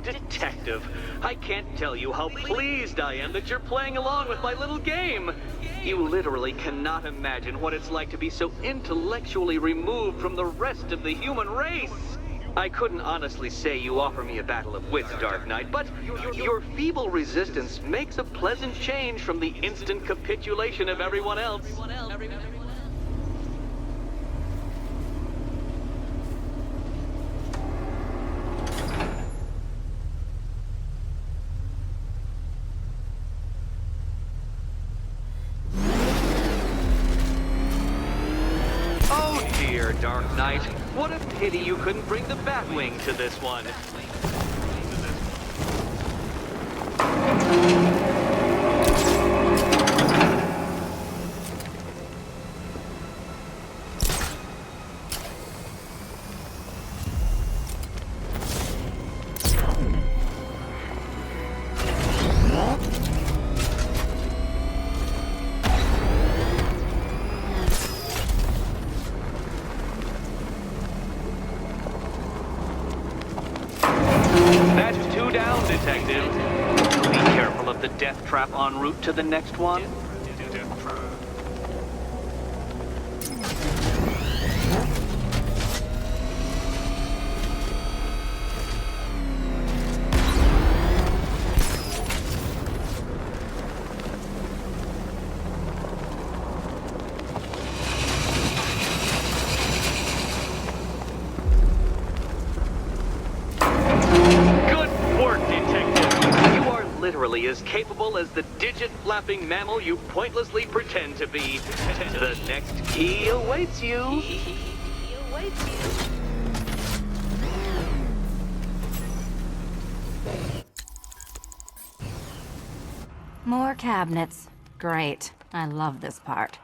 Detective, I can't tell you how pleased I am that you're playing along with my little game. You literally cannot imagine what it's like to be so intellectually removed from the rest of the human race. I couldn't honestly say you offer me a battle of wits, Dark Knight, but your feeble resistance makes a pleasant change from the instant capitulation of everyone else. Dark Knight, what a pity you couldn't bring the Batwing to this one. Detective. Be careful of the death trap en route to the next one. Literally as capable as the digit-flapping mammal you pointlessly pretend to be. The next key awaits you. More cabinets. Great. I love this part.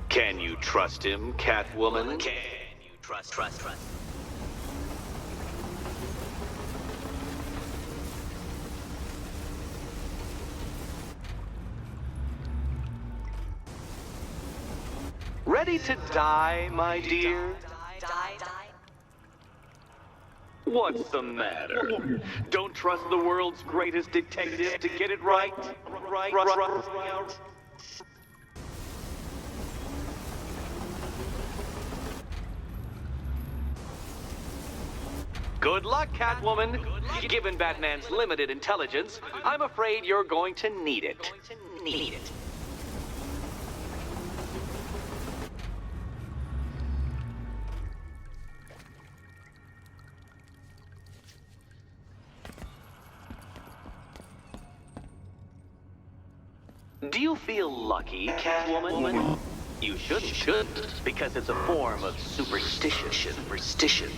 Can you trust him, Catwoman? Can you trust? Ready to die, my dear? Die. What's the matter? Don't trust the world's greatest detective to get it right? Good luck, Catwoman. Given Batman's limited intelligence, I'm afraid you're going to need it. Do you feel lucky, Catwoman? You shouldn't, because it's a form of superstition.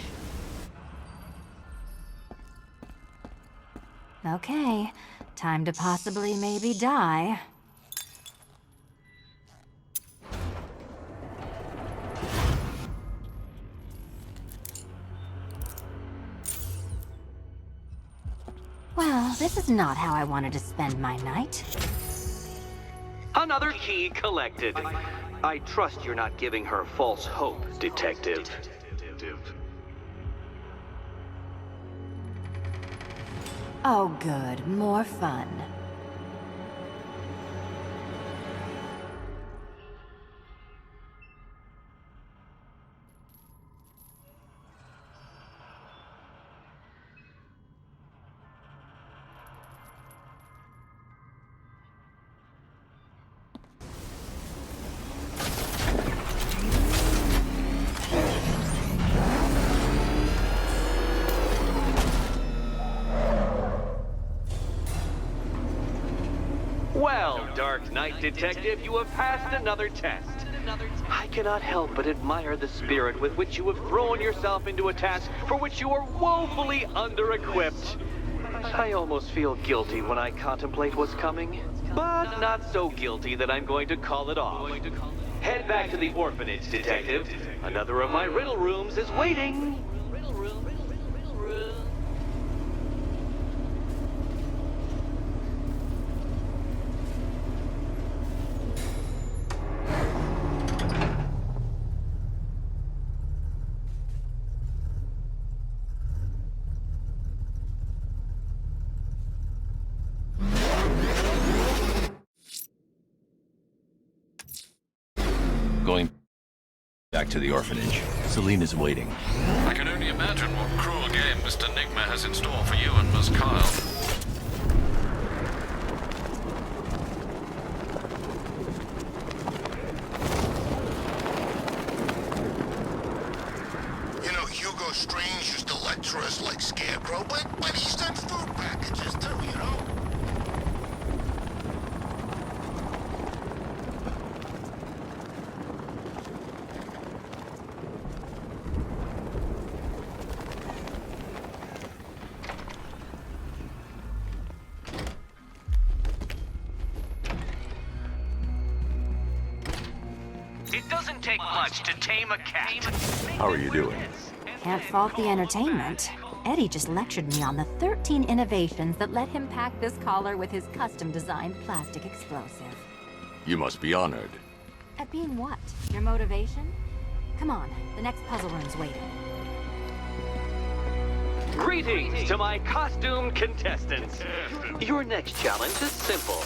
Okay, time to possibly maybe die. Well, this is not how I wanted to spend my night. Another key collected. I trust you're not giving her false hope, Detective. Oh good, more fun. Well, Dark Knight Detective, you have passed another test. I cannot help but admire the spirit with which you have thrown yourself into a task for which you are woefully under-equipped. I almost feel guilty when I contemplate what's coming, but not so guilty that I'm going to call it off. Head back to the orphanage, Detective. Another of my riddle rooms is waiting. going back to the orphanage. Celine is waiting. I can only imagine what cruel game Mr. Nigma has in store for you and Miss Kyle. You know, Hugo Strange used to lecture us like Scarecrow, but he sent food packages too, you know? It doesn't take much to tame a cat. How are you doing? Can't fault the entertainment. Eddie just lectured me on the 13 innovations that let him pack this collar with his custom-designed plastic explosive. You must be honored. At being what? Your motivation? Come on, the next puzzle room's waiting. Greetings to my costume contestants. Your next challenge is simple.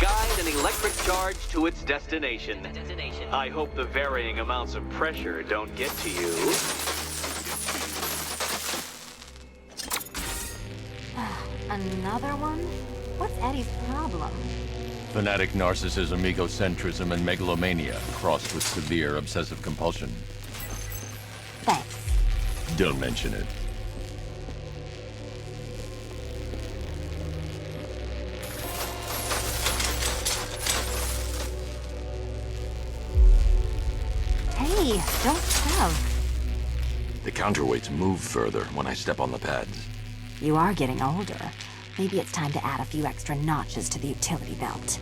Guide an electric charge to its destination. I hope the varying amounts of pressure don't get to you. Another one? What's Eddie's problem? Fanatic narcissism, egocentrism, and megalomania, crossed with severe obsessive compulsion. Thanks. Don't mention it. Hey, don't shove. The counterweights move further when I step on the pads. You are getting older. Maybe it's time to add a few extra notches to the utility belt.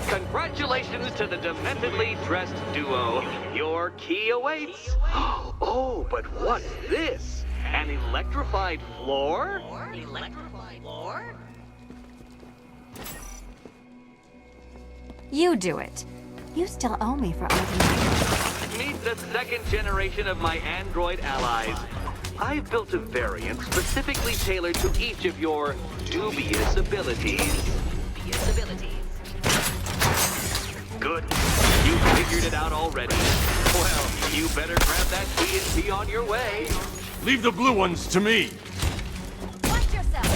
Congratulations to the dementedly dressed duo. Your key awaits. Oh, but what's this? An electrified floor? You do it. You still owe me for arguing. Meet the second generation of my android allies. I've built a variant specifically tailored to each of your dubious abilities. Good. You figured it out already. Well, you better grab that TNT on your way. Leave the blue ones to me! Watch yourself!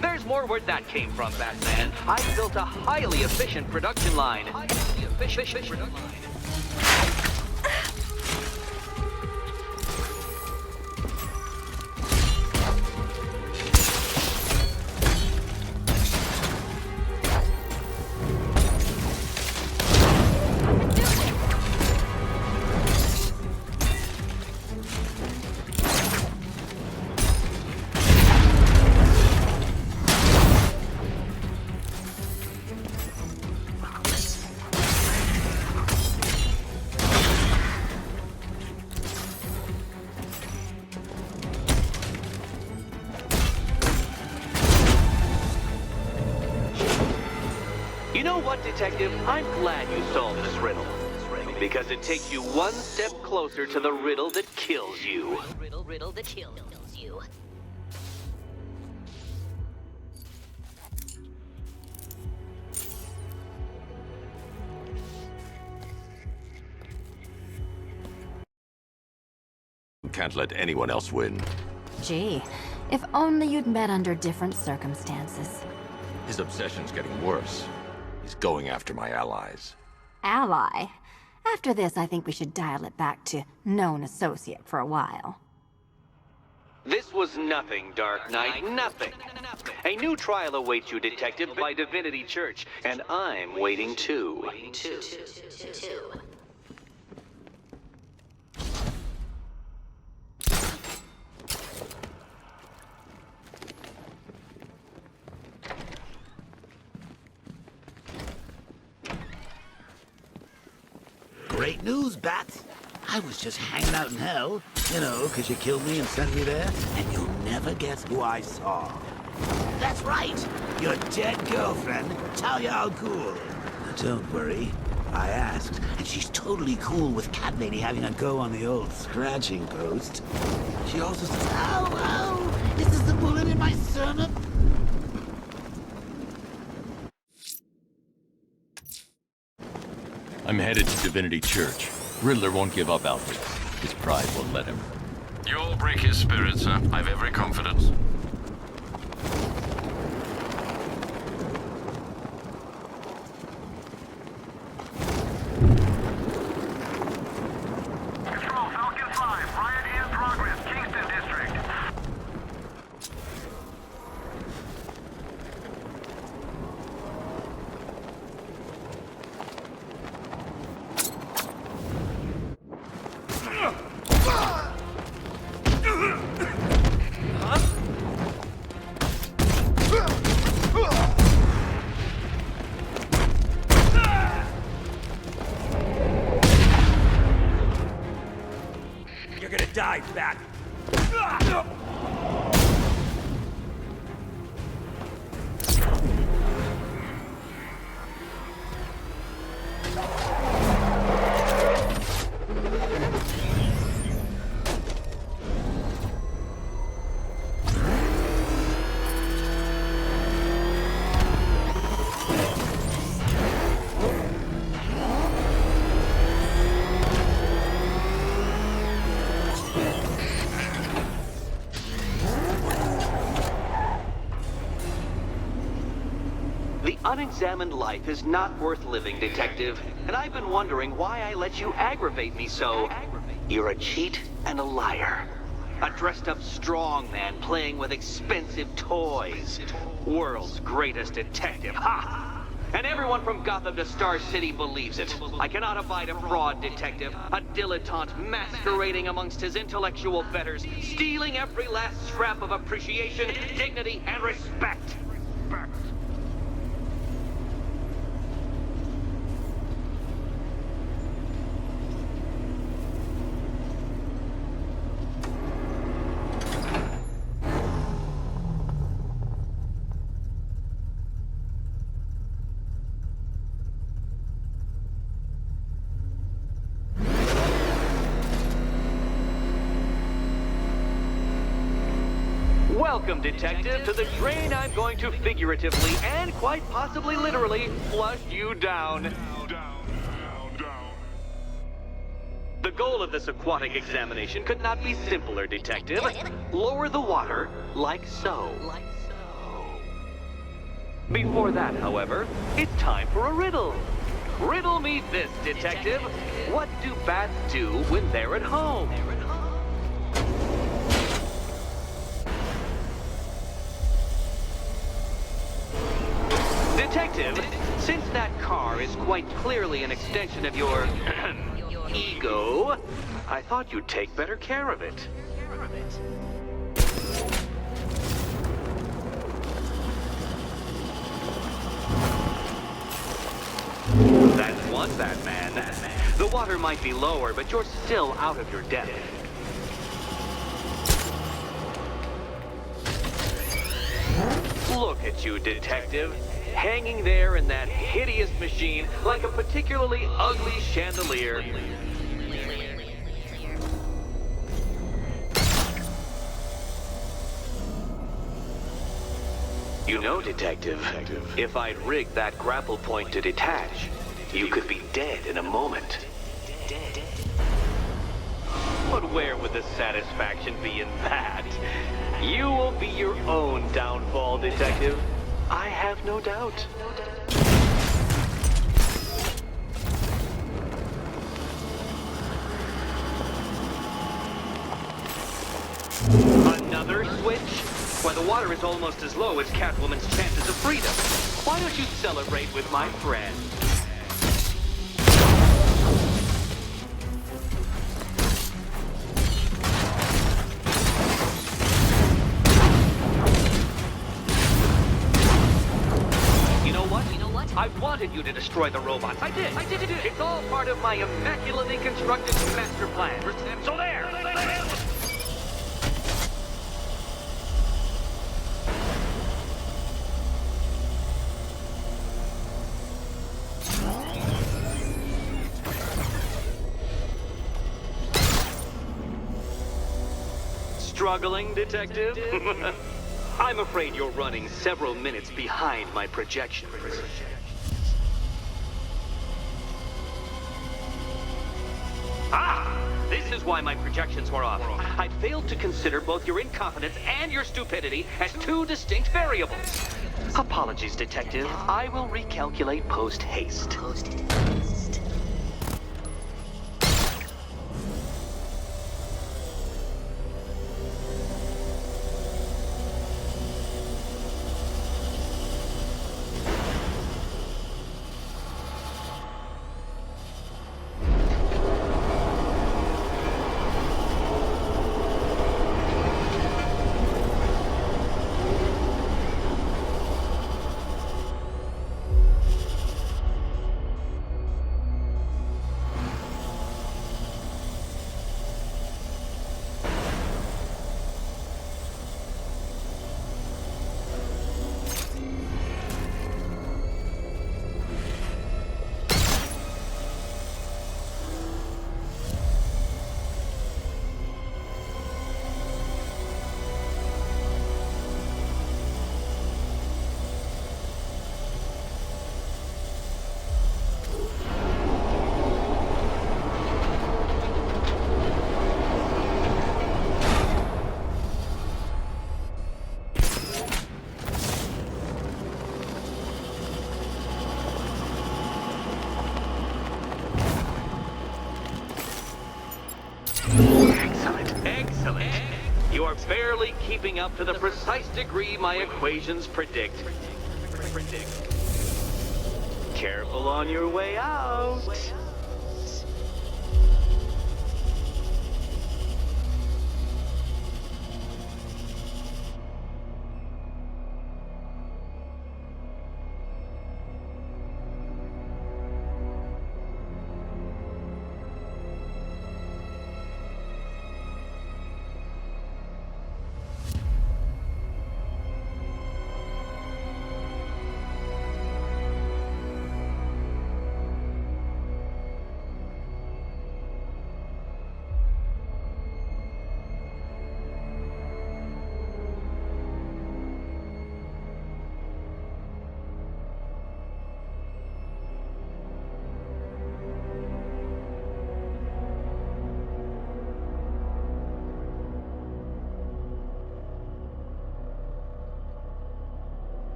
There's more where that came from, Batman. I built a highly efficient production line. You know what, Detective? I'm glad you solved this riddle. Because it takes you one step closer to the riddle that kills you. Riddle that kills you. Can't let anyone else win. Gee, if only you'd met under different circumstances. His obsession's getting worse. He's going after my allies. Ally? After this, I think we should dial it back to known associate for a while. This was nothing, Dark Knight, nothing. A new trial awaits you, Detective, by Divinity Church, and I'm waiting too. Great news, Bats. I was just hanging out in hell, you know, 'cause you killed me and sent me there, and you'll never guess who I saw. That's right, your dead girlfriend, Talia al Ghul. Now, don't worry, I asked, and she's totally cool with Cat Lady having a go on the old scratching post. She also says, oh, is this the bullet in my sermon? I'm headed to Divinity Church. Riddler won't give up Alfred. His pride won't let him. You'll break his spirit, sir. I've every confidence. Control, Falcon 5. Riot in progress. Kingston District. You're gonna die, Bat. The unexamined life is not worth living, Detective. And I've been wondering why I let you aggravate me so. You're a cheat and a liar. A dressed-up strongman playing with expensive toys. World's greatest detective, ha! And everyone from Gotham to Star City believes it. I cannot abide a fraud, Detective. A dilettante masquerading amongst his intellectual betters, stealing every last scrap of appreciation, dignity, and respect. Welcome, Detective, to the drain I'm going to figuratively and quite possibly literally flush you down. The goal of this aquatic examination could not be simpler, Detective. Lower the water like so. Before that, however, it's time for a riddle. Riddle me this, Detective. What do bats do when they're at home? Detective, since that car is quite clearly an extension of your ego, I thought you'd take better care of it. That's one, Batman. The water might be lower, but you're still out of your depth. Look at you, Detective. Hanging there in that hideous machine like a particularly ugly chandelier. You know, Detective, if I'd rigged that grapple point to detach, you could be dead in a moment. But where would the satisfaction be in that? You will be your own downfall, Detective. I have no doubt. Another switch? Why, the water is almost as low as Catwoman's chances of freedom. Why don't you celebrate with my friend? I've wanted instructed you to destroy the robots. I did. It's all part of my immaculately constructed master plan. So there! Struggling, Detective? I'm afraid you're running several minutes behind my projections. This is why my projections were off. I failed to consider both your incompetence and your stupidity as two distinct variables. Apologies, Detective. I will recalculate post-haste. Excellent. You are barely keeping up to the precise degree my equations predict. Careful on your way out.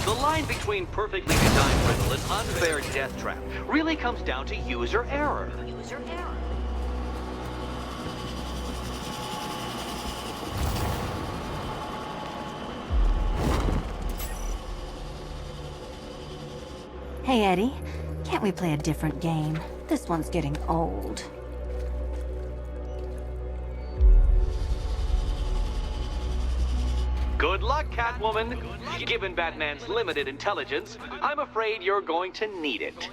The line between perfectly designed riddle and unfair death trap really comes down to user error. Hey, Eddie, can't we play a different game? This one's getting old. Good luck, Catwoman. Given Batman's limited intelligence, I'm afraid you're going to need it.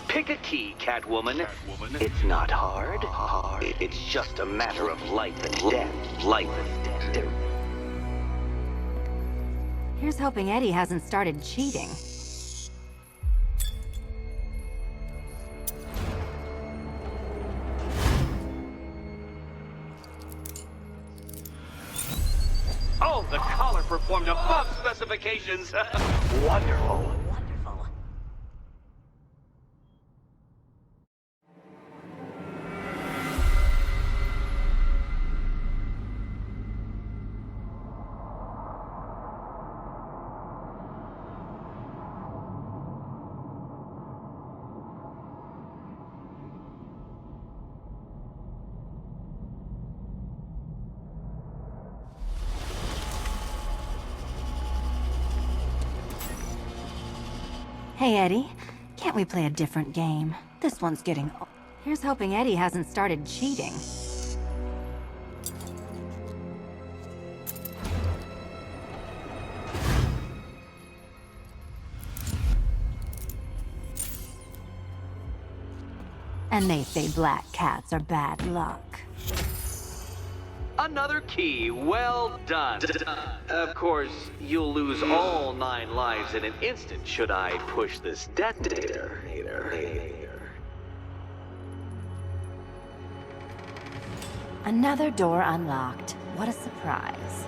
Pick a key, Catwoman. It's not hard. It's just a matter of life and death. Here's hoping Eddie hasn't started cheating. Oh, the collar performed above specifications. Wonderful. Hey, Eddie. Can't we play a different game? This one's getting... Here's hoping Eddie hasn't started cheating. And they say black cats are bad luck. Another key, well done. Of course, you'll lose all 9 lives in an instant should I push this detonator. Another door unlocked. What a surprise.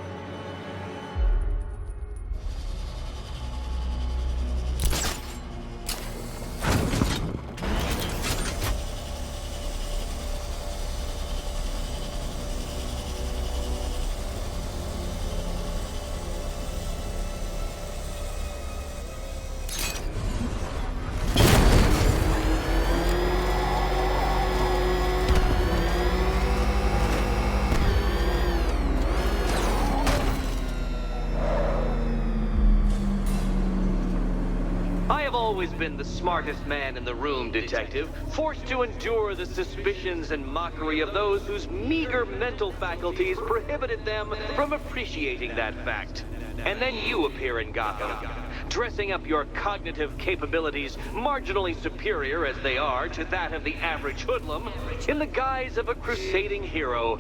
Always been the smartest man in the room, Detective, forced to endure the suspicions and mockery of those whose meager mental faculties prohibited them from appreciating that fact. And then you appear in Gotham, dressing up your cognitive capabilities marginally superior as they are to that of the average hoodlum, in the guise of a crusading hero.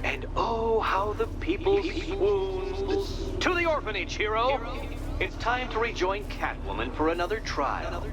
And oh, how the people swoon. To the orphanage, hero! It's time to rejoin Catwoman for another trial.